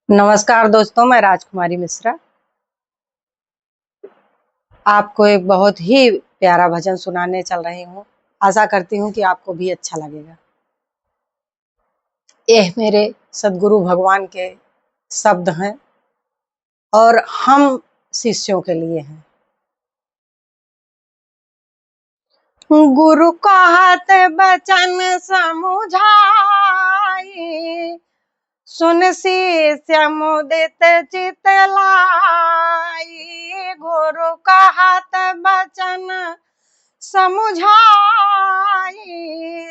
नमस्कार दोस्तों, मैं राजकुमारी मिश्रा आपको एक बहुत ही प्यारा भजन सुनाने चल रही हूँ। आशा करती हूँ कि आपको भी अच्छा लगेगा। यह मेरे सदगुरु भगवान के शब्द हैं और हम शिष्यों के लिए हैं। गुरु कहत बचन समुझाई, सुन शिष्य मुदित चित लाई। गुरु कहत बचन समुझाई,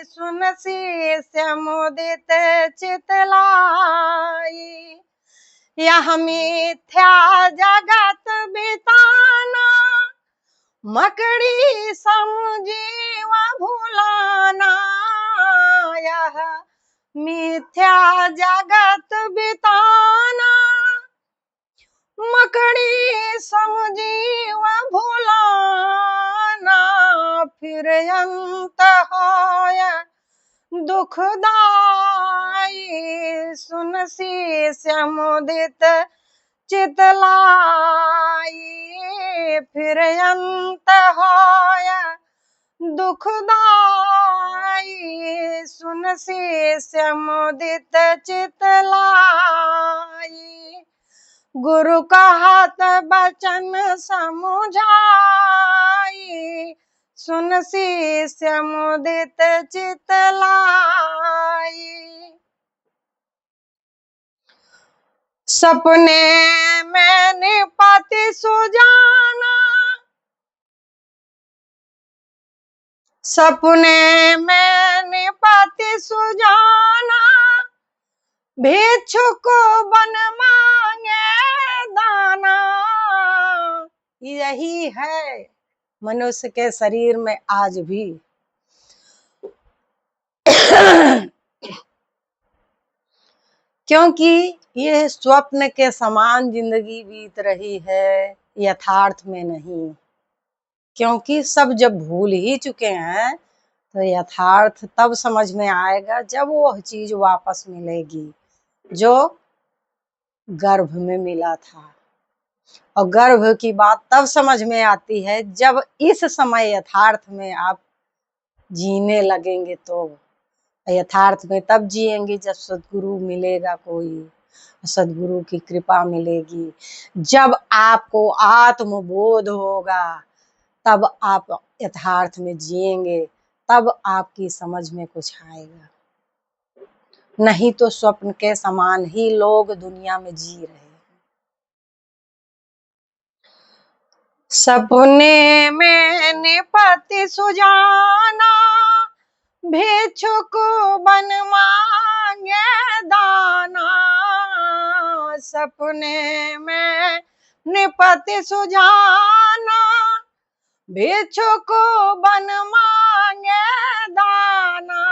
सुन शिष्य मुदित चित लाई। यह मिथ्या जगत बिताना, मकड़ी समझीव भुलाना। यह मिथ्या जगत बिताना, मकड़ी समझीव भुलाना। फिर अंत होय दुखदाई, सुन शिष्य मुदित चित लाई। फिर अंत होय दुखदाई, सुन शिष्य मुदित चित लाई। गुरु कहत बचन समुझाई, सुन शिष्य मुदित चित लाई। सपने में निपति सुजाना, सपने में निपति सुजाना। भिक्षुक बन मांगे दाना। यही है मनुष्य के शरीर में आज भी। क्योंकि ये स्वप्न के समान जिंदगी बीत रही है, यथार्थ में नहीं। क्योंकि सब जब भूल ही चुके हैं तो यथार्थ तब समझ में आएगा जब वह चीज वापस मिलेगी जो गर्भ में मिला था। और गर्भ की बात तब समझ में आती है जब इस समय यथार्थ में आप जीने लगेंगे। तो यथार्थ में तब जिएंगे जब सदगुरु मिलेगा कोई, सदगुरु की कृपा मिलेगी। जब आपको आत्मबोध होगा तब आप यथार्थ में जिएंगे, तब आपकी समझ में कुछ आएगा। नहीं तो स्वप्न के समान ही लोग दुनिया में जी रहे हैं। सपने में निपति सुजाना, भिक्षुक बन मांगे दाना। सपने में निपति सुजाना, भिक्षुक बन मांगे दाना।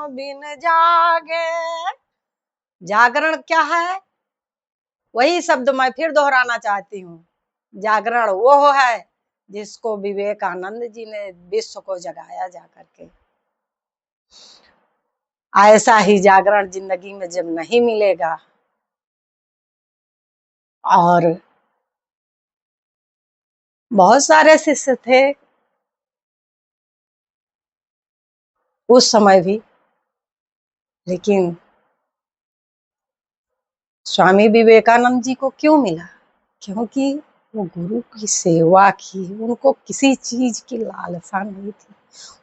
बिन जागे, जागरण क्या है वही शब्द मैं फिर दोहराना चाहती हूँ। जागरण वो है जिसको विवेकानंद जी ने विश्व को जगाया जाकर के। ऐसा ही जागरण जिंदगी में जब नहीं मिलेगा, और बहुत सारे शिष्य थे उस समय भी, लेकिन स्वामी विवेकानंद जी को क्यों मिला? क्योंकि वो गुरु की सेवा की, उनको किसी चीज की लालसा नहीं थी,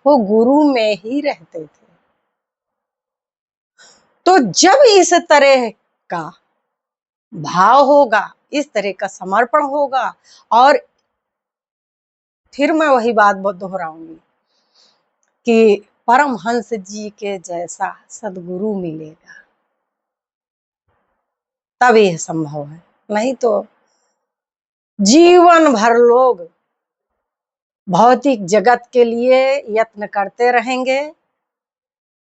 वो गुरु में ही रहते थे। तो जब इस तरह का भाव होगा, इस तरह का समर्पण होगा, और फिर मैं वही बात दोहराऊंगी कि परमहंस जी के जैसा सदगुरु मिलेगा तब यह संभव है। नहीं तो जीवन भर लोग भौतिक जगत के लिए यत्न करते रहेंगे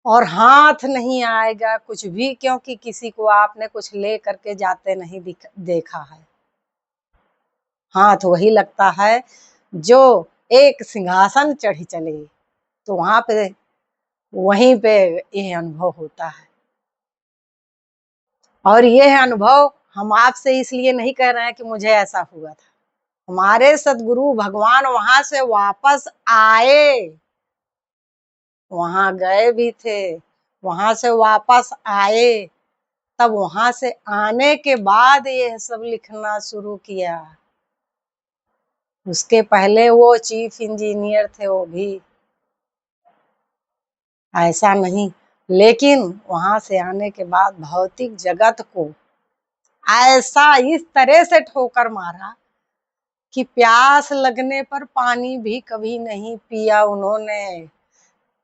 और हाथ नहीं आएगा कुछ भी, क्योंकि किसी को आपने कुछ ले करके जाते नहीं देखा है। हाथ वही लगता है जो एक सिंहासन चढ़ी चले, तो वहीं पे यह अनुभव होता है। और ये है अनुभव, हम आपसे इसलिए नहीं कह रहे हैं कि मुझे ऐसा हुआ था। हमारे सदगुरु भगवान वहां से वापस आए, वहां गए भी थे, वहां से वापस आए, तब वहां से आने के बाद ये सब लिखना शुरू किया। उसके पहले वो चीफ इंजीनियर थे, वो भी ऐसा नहीं। लेकिन वहां से आने के बाद भौतिक जगत को ऐसा इस तरह से ठोकर मारा कि प्यास लगने पर पानी भी कभी नहीं पिया उन्होंने,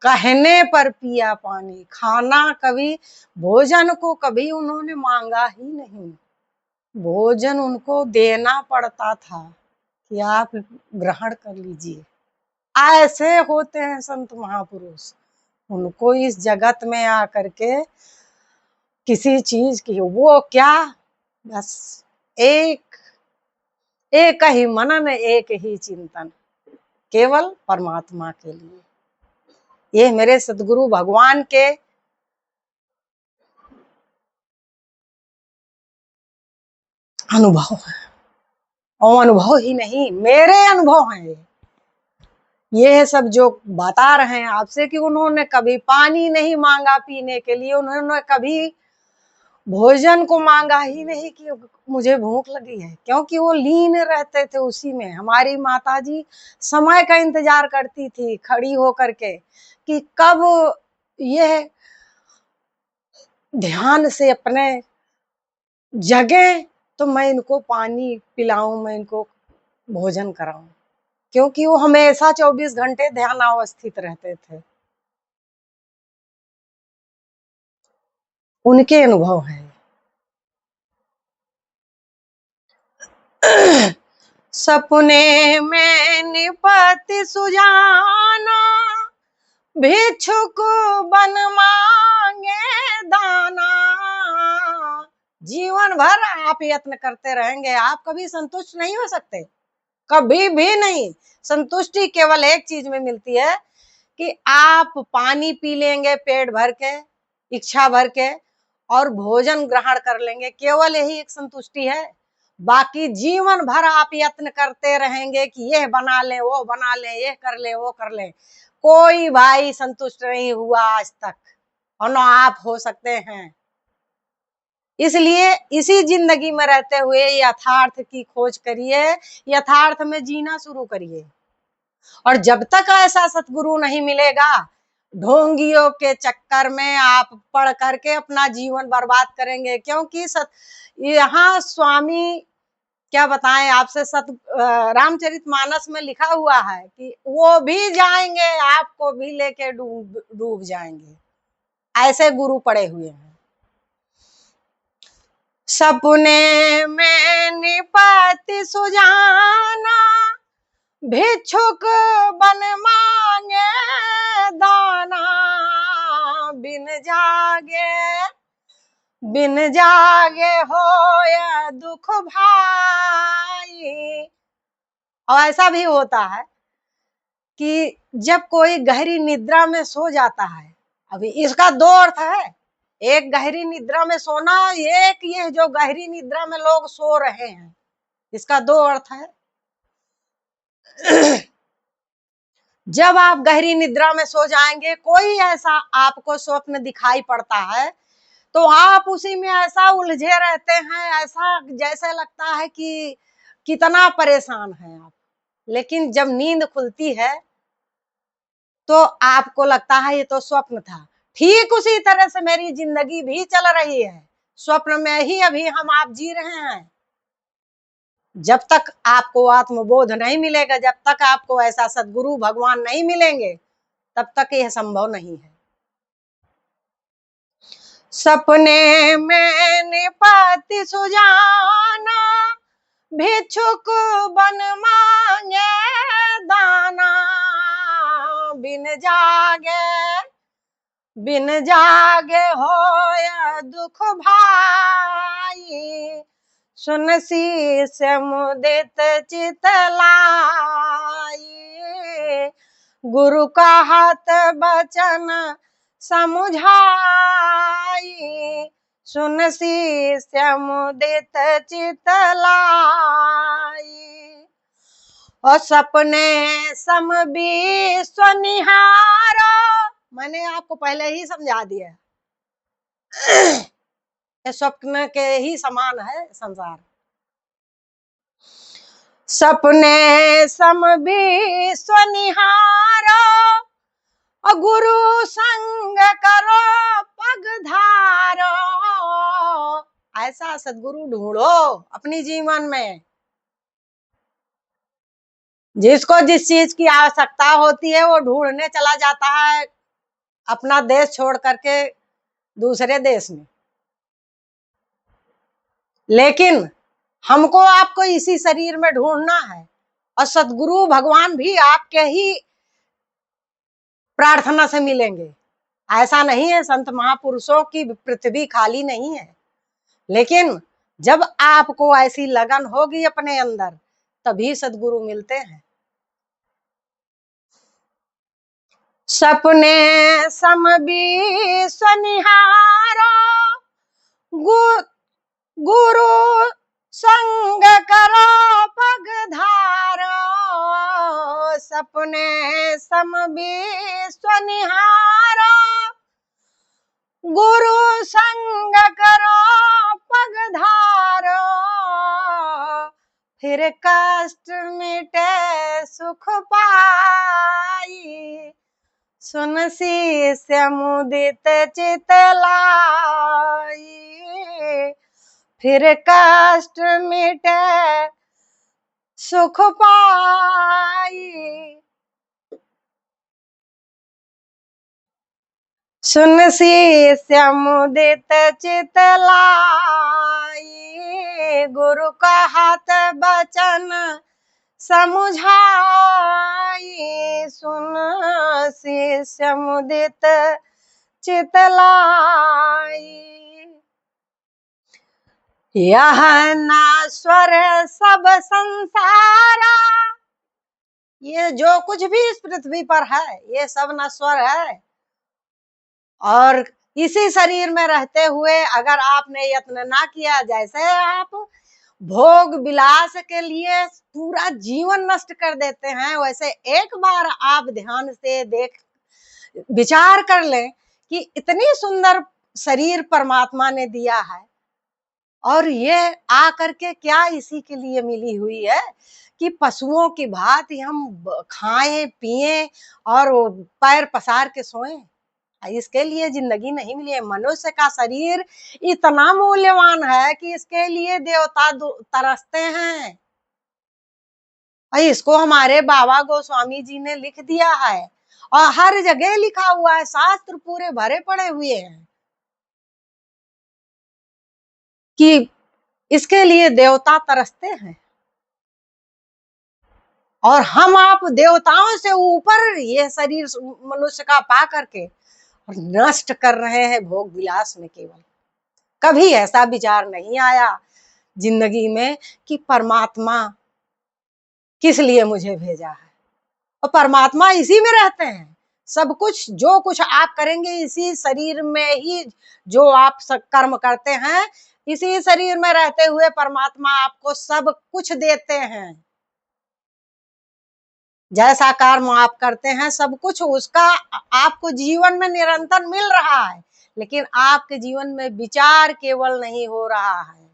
कहने पर पिया पानी। खाना कभी, भोजन को कभी उन्होंने मांगा ही नहीं, भोजन उनको देना पड़ता था कि आप ग्रहण कर लीजिए। ऐसे होते हैं संत महापुरुष। उनको इस जगत में आकर के किसी चीज की वो क्या, बस एक एक ही मनन, एक ही चिंतन, केवल परमात्मा के लिए। ये मेरे सदगुरु भगवान के अनुभव है, और अनुभव ही नहीं, मेरे अनुभव हैं ये सब जो बता रहे हैं आपसे कि उन्होंने कभी पानी नहीं मांगा पीने के लिए, उन्होंने कभी भोजन को मांगा ही नहीं कि मुझे भूख लगी है, क्योंकि वो लीन रहते थे उसी में। हमारी माताजी समय का इंतजार करती थी खड़ी होकर के कि कब ये ध्यान से अपने जगे तो मैं इनको पानी पिलाऊं, मैं इनको भोजन कराऊं, क्योंकि वो हमेशा 24 घंटे ध्यानावस्थित रहते थे। उनके अनुभव है। सपने में निपति सुजाना, भिक्षुक बन मांगे दाना। जीवन भर आप यत्न करते रहेंगे, आप कभी संतुष्ट नहीं हो सकते, कभी भी नहीं। संतुष्टि केवल एक चीज में मिलती है कि आप पानी पी लेंगे पेट भर के, इच्छा भर के, और भोजन ग्रहण कर लेंगे, केवल यही एक संतुष्टि है। बाकी जीवन भर आप यत्न करते रहेंगे कि यह बना ले, वो बना ले, ये कर ले, वो कर ले, कोई भाई संतुष्ट नहीं हुआ आज तक, और ना आप हो सकते हैं। इसलिए इसी जिंदगी में रहते हुए यथार्थ की खोज करिए, यथार्थ में जीना शुरू करिए। और जब तक ऐसा सतगुरु नहीं मिलेगा, ढोंगियों के चक्कर में आप पढ़ करके अपना जीवन बर्बाद करेंगे। क्योंकि यहाँ स्वामी क्या बताएं आपसे, रामचरितमानस में लिखा हुआ है कि वो भी जाएंगे, आपको भी लेके डूब डूब जाएंगे। ऐसे गुरु पड़े हुए हैं। सपने में निपति सुजाना, भिक्षुक बन मांगे दाना। बिन जागे होया दुख भाई। और ऐसा भी होता है कि जब कोई गहरी निद्रा में सो जाता है, अभी इसका दो अर्थ है, एक गहरी निद्रा में सोना, एक ये जो गहरी निद्रा में लोग सो रहे हैं, इसका दो अर्थ है। जब आप गहरी निद्रा में सो जाएंगे, कोई ऐसा आपको स्वप्न दिखाई पड़ता है, तो आप उसी में ऐसा उलझे रहते हैं, ऐसा जैसे लगता है कि कितना परेशान है आप। लेकिन जब नींद खुलती है तो आपको लगता है ये तो स्वप्न था। ठीक उसी तरह से मेरी जिंदगी भी चल रही है, स्वप्न में ही अभी हम आप जी रहे हैं। जब तक आपको आत्मबोध नहीं मिलेगा, जब तक आपको ऐसा सदगुरु भगवान नहीं मिलेंगे, तब तक यह संभव नहीं है। सपने में निपति सुजाना, भिक्षुक बन मांगे दाना। बिन जागे होया दुख भाई। सुन शीस मुदित चित लाई। गुरु का हाथ बचन समुझाई। सुन शिष्य मुदित चित लाई, और सपने सम विश्व निहारो। मैंने आपको पहले ही समझा दिया, ये स्वप्न के ही समान है संसार। सपने सम विश्व निहारो, और गुरु संग करो पग धारो। ऐसा सदगुरु ढूंढो अपनी जीवन में। जिसको जिस चीज की आवश्यकता होती है वो ढूंढने चला जाता है अपना देश छोड़ करके दूसरे देश में, लेकिन हमको आपको इसी शरीर में ढूंढना है। और सदगुरु भगवान भी आपके ही प्रार्थना से मिलेंगे। ऐसा नहीं है, संत महापुरुषों की पृथ्वी खाली नहीं है, लेकिन जब आपको ऐसी लगन होगी अपने अंदर तभी सदगुरु मिलते हैं। सपने सम विश्व निहारो, गुरु संग करो पग धारो। सपने सम विश्व निहारो, गुरु संग करो पग धारो। फिर कष्ट मिटे सुख पाई, सुन शिष्य मुदित चित लाई। फिर कष्ट मिटे सुख पाई, सुन शिष्य मुदित चित लाई। गुरु का हाथ बचन समुझाई, सुन शिष्य मुदित चित लाई। यह नश्वर सब संसारा, ये जो कुछ भी इस पृथ्वी पर है ये सब नश्वर है। और इसी शरीर में रहते हुए अगर आपने यत्न ना किया, जैसे आप भोग विलास के लिए पूरा जीवन नष्ट कर देते हैं, वैसे एक बार आप ध्यान से विचार कर लें कि इतनी सुंदर शरीर परमात्मा ने दिया है, और ये आकर के क्या इसी के लिए मिली हुई है कि पशुओं की भांति हम खाएं पिएं और पैर पसार के सोएं। इसके लिए जिंदगी नहीं मिली है। मनुष्य का शरीर इतना मूल्यवान है कि इसके लिए देवता तरसते हैं, और इसको हमारे बाबा गोस्वामी जी ने लिख दिया है, और हर जगह लिखा हुआ है, शास्त्र पूरे भरे पड़े हुए हैं कि इसके लिए देवता तरसते हैं। और हम आप देवताओं से ऊपर ये शरीर मनुष्य का पा करके और नष्ट कर रहे हैं भोग विलास में। केवल कभी ऐसा विचार नहीं आया जिंदगी में कि परमात्मा किस लिए मुझे भेजा है, और परमात्मा इसी में रहते हैं। सब कुछ जो कुछ आप करेंगे इसी शरीर में ही, जो आप सब कर्म करते हैं इसी शरीर में रहते हुए परमात्मा आपको सब कुछ देते हैं। जैसा कर्म आप करते हैं सब कुछ उसका आपको जीवन में निरंतर मिल रहा है, लेकिन आपके जीवन में विचार केवल नहीं हो रहा है,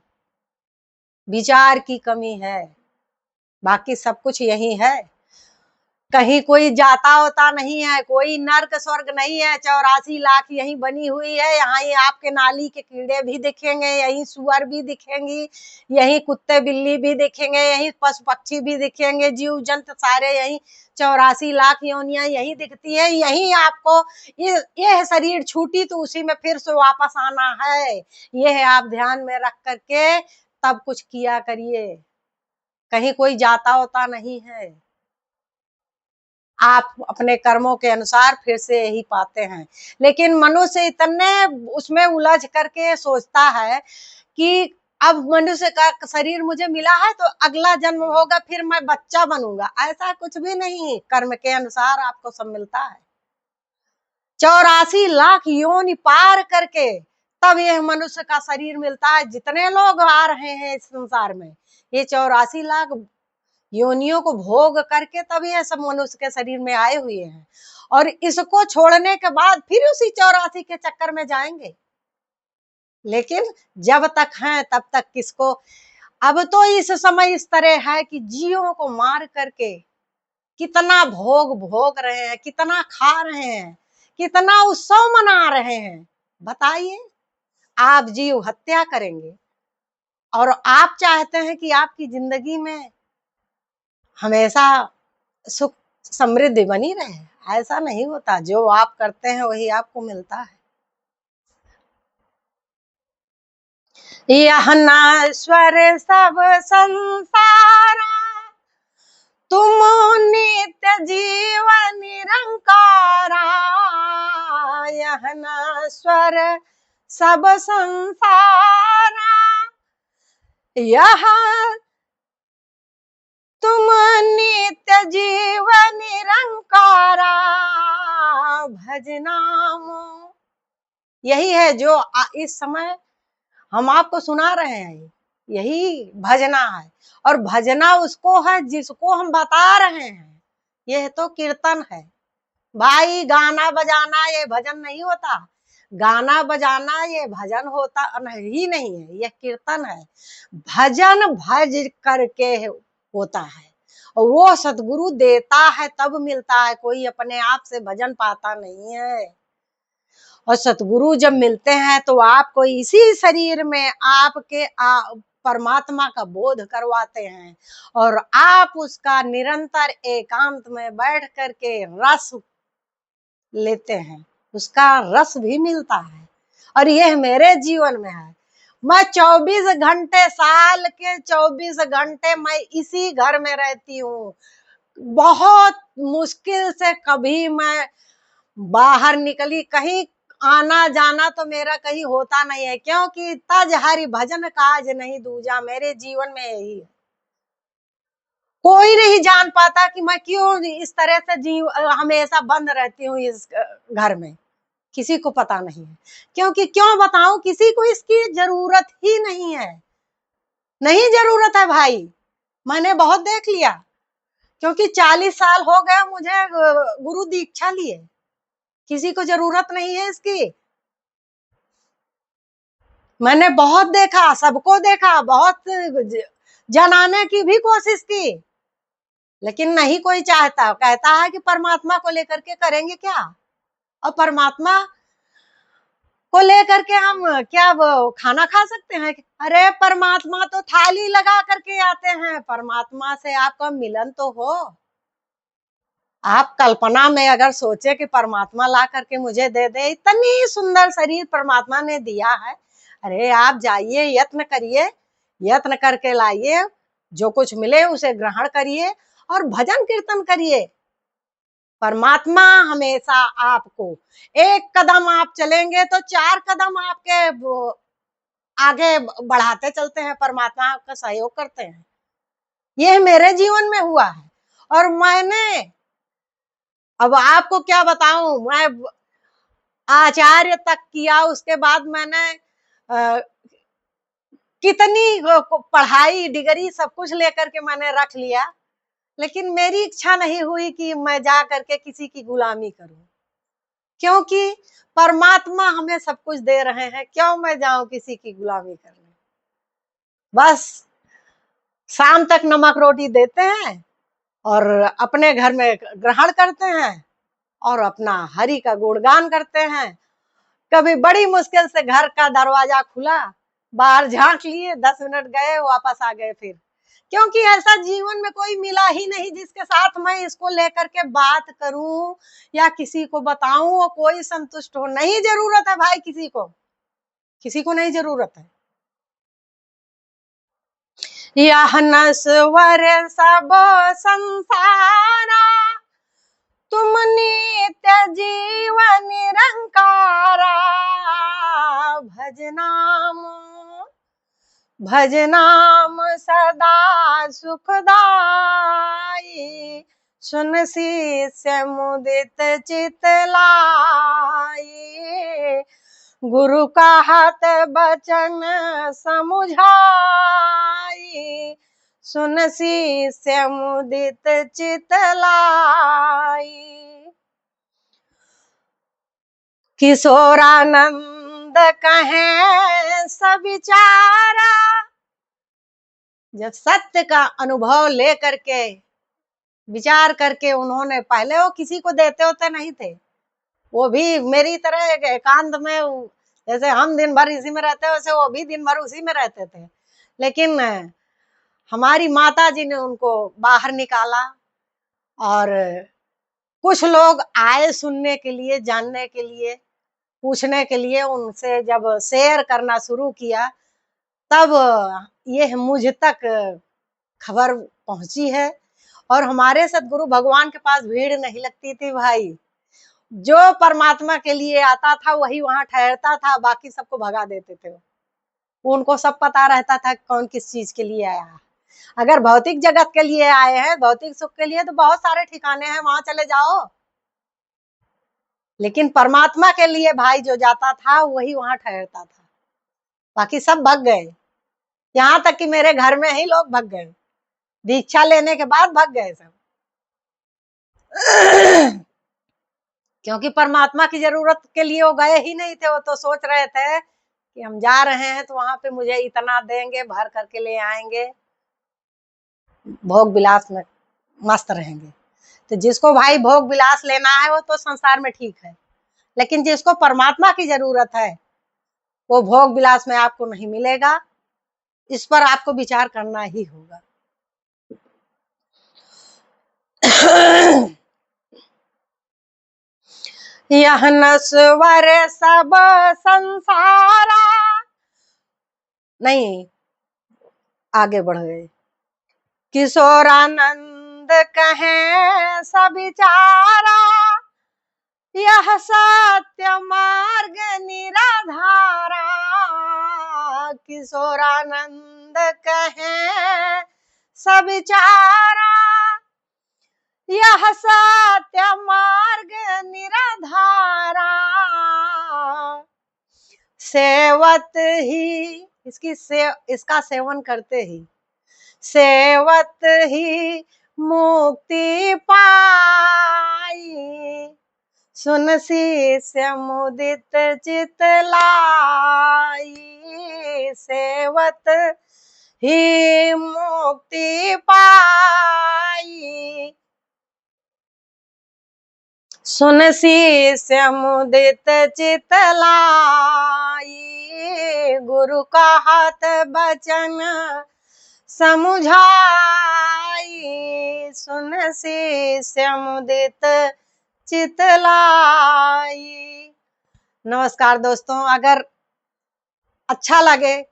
विचार की कमी है। बाकी सब कुछ यही है, कहीं कोई जाता होता नहीं है, कोई नर्क स्वर्ग नहीं है। 84 लाख यही बनी हुई है। यहाँ ही आपके नाली के कीड़े भी दिखेंगे, यही सुअर भी दिखेंगी, यही कुत्ते बिल्ली भी दिखेंगे, यही पशु पक्षी भी दिखेंगे, जीव जंतु सारे यही 84 लाख योनियां यही दिखती है। यही आपको ये शरीर छूटी तो उसी में फिर से वापस आना है। ये आप ध्यान में रख करके तब कुछ किया करिए, कहीं कोई जाता होता नहीं है। आप अपने कर्मों के अनुसार फिर से यही पाते हैं। लेकिन मनुष्य इतने उसमें उलझ करके सोचता है कि अब मनुष्य का शरीर मुझे मिला है तो अगला जन्म होगा फिर मैं बच्चा बनूंगा। ऐसा कुछ भी नहीं, कर्म के अनुसार आपको सब मिलता है। 84 लाख योनि पार करके तब यह मनुष्य का शरीर मिलता है। जितने लोग आ रहे हैं इस संसार में, ये 84 लाख योनियों को भोग करके तब ये सब मनुष्य के शरीर में आए हुए हैं, और इसको छोड़ने के बाद फिर उसी 84 के चक्कर में जाएंगे। लेकिन जब तक हैं तब तक किसको, अब तो इस समय इस तरह है कि जीवों को मार करके कितना भोग भोग रहे हैं, कितना खा रहे हैं, कितना उत्सव मना रहे हैं। बताइए, आप जीव हत्या करेंगे और आप चाहते हैं कि आपकी जिंदगी में हमेशा सुख समृद्धि बनी रहे। ऐसा नहीं होता, जो आप करते हैं वही आपको मिलता है। यह नश्वर सब संसारा, तुम नित्य जीव निरंकारा। यह नश्वर सब संसारा, यह तुम नित्य जीव निरंकारा। भजनाम, यही है जो इस समय हम आपको सुना रहे हैं, यही भजना है। और भजना उसको है जिसको हम बता रहे हैं। यह तो कीर्तन है भाई। गाना बजाना ये भजन नहीं होता, गाना बजाना ये भजन होता ही नहीं है, यह कीर्तन है। भजन भज करके होता है, और वो सतगुरु देता है तब मिलता है। कोई अपने आप से भजन पाता नहीं है। और सतगुरु जब मिलते हैं तो आपको इसी शरीर में आपके परमात्मा का बोध करवाते हैं, और आप उसका निरंतर एकांत में बैठ करके रस लेते हैं, उसका रस भी मिलता है। और यह मेरे जीवन में है। मैं 24 घंटे, साल के 24 घंटे मैं इसी घर में रहती हूँ। बहुत मुश्किल से कभी मैं बाहर निकली, कहीं आना जाना तो मेरा कहीं होता नहीं है, क्योंकि तज हरि भजन काज नहीं दूजा। मेरे जीवन में यही है। कोई नहीं जान पाता कि मैं क्यों इस तरह से हमेशा बंद रहती हूँ इस घर में, किसी को पता नहीं है। क्योंकि क्यों बताऊं, किसी को इसकी जरूरत ही नहीं है। नहीं जरूरत है भाई, मैंने बहुत देख लिया। क्योंकि 40 साल हो गए मुझे गुरु दीक्षा लिए, किसी को जरूरत नहीं है इसकी। मैंने बहुत देखा, सबको देखा, बहुत जनाने की भी कोशिश की, लेकिन नहीं कोई चाहता। कहता है कि परमात्मा को लेकर के करेंगे क्या, और परमात्मा को लेकर के हम क्या वो खाना खा सकते हैं? अरे परमात्मा तो थाली लगा करके आते हैं, परमात्मा से आपका मिलन तो हो। आप कल्पना में अगर सोचे कि परमात्मा ला करके मुझे दे दे, इतनी सुंदर शरीर परमात्मा ने दिया है। अरे आप जाइए, यत्न करिए, यत्न करके लाइए, जो कुछ मिले उसे ग्रहण करिए और भजन कीर्तन करिए। परमात्मा हमेशा आपको, एक कदम आप चलेंगे तो 4 कदम आपके आगे बढ़ाते चलते हैं। परमात्मा आपका सहयोग करते हैं। यह मेरे जीवन में हुआ है। और मैंने, अब आपको क्या बताऊं, मैं आचार्य तक किया, उसके बाद मैंने कितनी पढ़ाई डिग्री सब कुछ लेकर के मैंने रख लिया, लेकिन मेरी इच्छा नहीं हुई कि मैं जा करके किसी की गुलामी करूं। क्योंकि परमात्मा हमें सब कुछ दे रहे हैं, क्यों मैं जाऊं किसी की गुलामी करने। बस शाम तक नमक रोटी देते हैं और अपने घर में ग्रहण करते हैं और अपना हरि का गुणगान करते हैं। कभी बड़ी मुश्किल से घर का दरवाजा खुला, बाहर झांक लिए, 10 मिनट गए, वापस आ गए फिर। क्योंकि ऐसा जीवन में कोई मिला ही नहीं जिसके साथ मैं इसको लेकर के बात करूं या किसी को बताऊं और कोई संतुष्ट हो। नहीं जरूरत है भाई, किसी को नहीं जरूरत है। यह नश्वर सब संसारा, तुम नित्य जीव निरंकारा। भजनाम, भजनाम सदा सुखदाई। सुन शिष्य मुदित चित लाई। गुरु का हाथ बचन समुझाई, सुन शिष्य मुदित चित लाई। किशोरानंद कहें सविचारा, जब सत्य का अनुभव लेकर के विचार करके उन्होंने, पहले वो किसी को देते होते नहीं थे, वो भी मेरी तरह एकांत में, जैसे हम दिन भर इसी में रहते वैसे वो भी दिन भर उसी में रहते थे। लेकिन हमारी माता जी ने उनको बाहर निकाला और कुछ लोग आए सुनने के लिए, जानने के लिए, पूछने के लिए। उनसे जब शेयर करना शुरू किया तब ये मुझ तक खबर पहुंची है। और हमारे सदगुरु भगवान के पास भीड़ नहीं लगती थी भाई, जो परमात्मा के लिए आता था वही वहां ठहरता था, बाकी सबको भगा देते थे। उनको सब पता रहता था कौन किस चीज के लिए आया है। अगर भौतिक जगत के लिए आए हैं, भौतिक सुख के लिए, तो बहुत सारे ठिकाने हैं, वहां चले जाओ। लेकिन परमात्मा के लिए भाई जो जाता था वही वहां ठहरता था, बाकी सब भग गए। यहाँ तक कि मेरे घर में ही लोग भग गए, दीक्षा लेने के बाद भग गए सब। क्योंकि परमात्मा की जरूरत के लिए वो गए ही नहीं थे। वो तो सोच रहे थे कि हम जा रहे हैं तो वहां पे मुझे इतना देंगे, भर करके ले आएंगे, भोग विलास में मस्त रहेंगे। तो जिसको भाई भोग विलास लेना है वो तो संसार में ठीक है, लेकिन जिसको परमात्मा की जरूरत है वो भोग विलास में आपको नहीं मिलेगा। इस पर आपको विचार करना ही होगा। यह नश्वर सब संसारा, नहीं आगे बढ़ गए। किशोरानंद कहें सविचारा, यह सत्य मार्ग निराधारा। किशोरानंद कहें सविचारा, यह सत्य मार्ग निराधारा। सेवत ही इसका सेवन करते ही, सेवत ही मुक्ति पाई, सुन शिष्य मुदित चित लाई। सेवत ही मुक्ति पाई, सुन शिष्य मुदित चित लाई। गुरु का हाथ बचन समुझाई, सुन शिष्य मुदित चित लाई। नमस्कार दोस्तों, अगर अच्छा लगे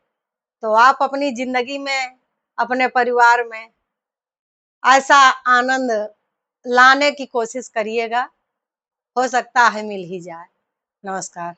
तो आप अपनी जिंदगी में, अपने परिवार में ऐसा आनंद लाने की कोशिश करिएगा। हो सकता है मिल ही जाए। नमस्कार।